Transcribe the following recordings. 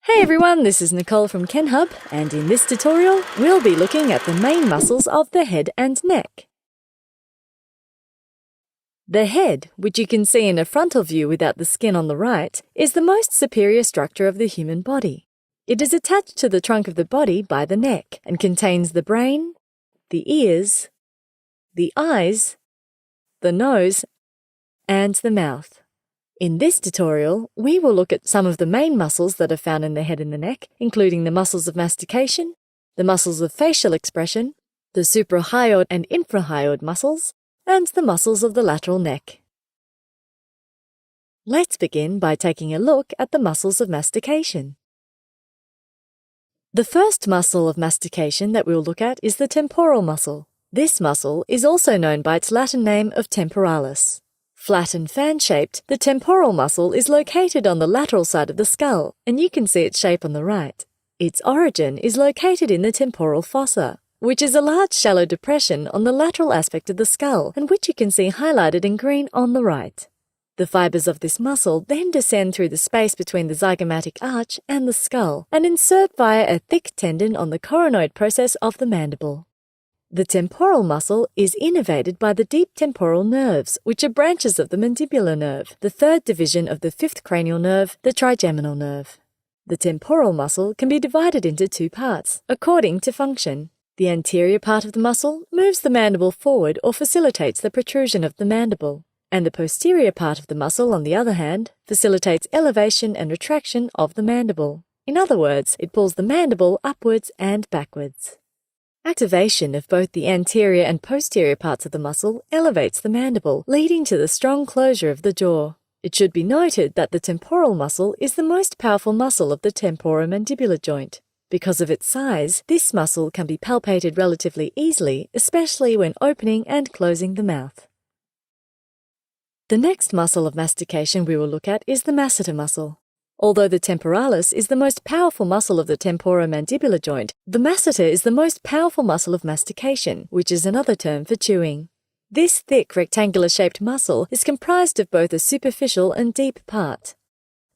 Hey everyone, this is Nicole from KenHub, and in this tutorial, we'll be looking at the main muscles of the head and neck. The head, which you can see in a frontal view without the skin on the right, is the most superior structure of the human body. It is attached to the trunk of the body by the neck and contains the brain, the ears, the eyes, the nose, and the mouth. In this tutorial, we will look at some of the main muscles that are found in the head and the neck, including the muscles of mastication, the muscles of facial expression, the suprahyoid and infrahyoid muscles, and the muscles of the lateral neck. Let's begin by taking a look at the muscles of mastication. The first muscle of mastication that we'll look at is the temporal muscle. This muscle is also known by its Latin name of temporalis. Flat and fan-shaped, the temporal muscle is located on the lateral side of the skull, and you can see its shape on the right. Its origin is located in the temporal fossa, which is a large shallow depression on the lateral aspect of the skull and which you can see highlighted in green on the right. The fibers of this muscle then descend through the space between the zygomatic arch and the skull and insert via a thick tendon on the coronoid process of the mandible. The temporal muscle is innervated by the deep temporal nerves, which are branches of the mandibular nerve, the third division of the fifth cranial nerve, the trigeminal nerve. The temporal muscle can be divided into two parts, according to function. The anterior part of the muscle moves the mandible forward or facilitates the protrusion of the mandible, and the posterior part of the muscle, on the other hand, facilitates elevation and retraction of the mandible. In other words, it pulls the mandible upwards and backwards. Activation of both the anterior and posterior parts of the muscle elevates the mandible, leading to the strong closure of the jaw. It should be noted that the temporal muscle is the most powerful muscle of the temporomandibular joint. Because of its size, this muscle can be palpated relatively easily, especially when opening and closing the mouth. The next muscle of mastication we will look at is the masseter muscle. Although the temporalis is the most powerful muscle of the temporomandibular joint, the masseter is the most powerful muscle of mastication, which is another term for chewing. This thick rectangular-shaped muscle is comprised of both a superficial and deep part.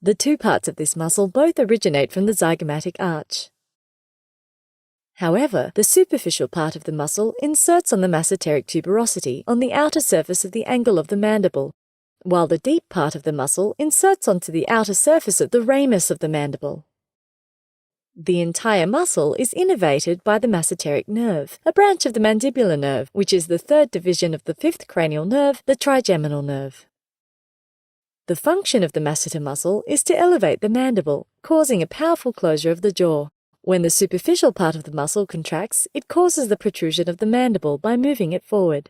The two parts of this muscle both originate from the zygomatic arch. However, the superficial part of the muscle inserts on the masseteric tuberosity on the outer surface of the angle of the mandible, while the deep part of the muscle inserts onto the outer surface of the ramus of the mandible. The entire muscle is innervated by the masseteric nerve, a branch of the mandibular nerve, which is the third division of the fifth cranial nerve, the trigeminal nerve. The function of the masseter muscle is to elevate the mandible, causing a powerful closure of the jaw. When the superficial part of the muscle contracts, it causes the protrusion of the mandible by moving it forward.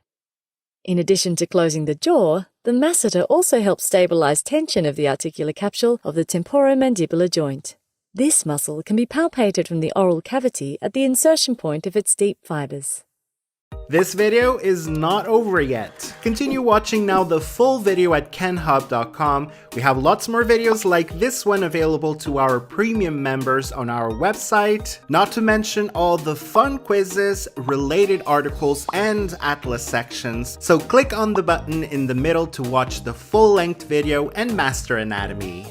In addition to closing the jaw, the masseter also helps stabilize tension of the articular capsule of the temporomandibular joint. This muscle can be palpated from the oral cavity at the insertion point of its deep fibers. This video is not over yet. Continue watching now the full video at kenhub.com. We have lots more videos like this one available to our premium members on our website, not to mention all the fun quizzes, related articles, and atlas sections. So click on the button in the middle to watch the full-length video and master anatomy.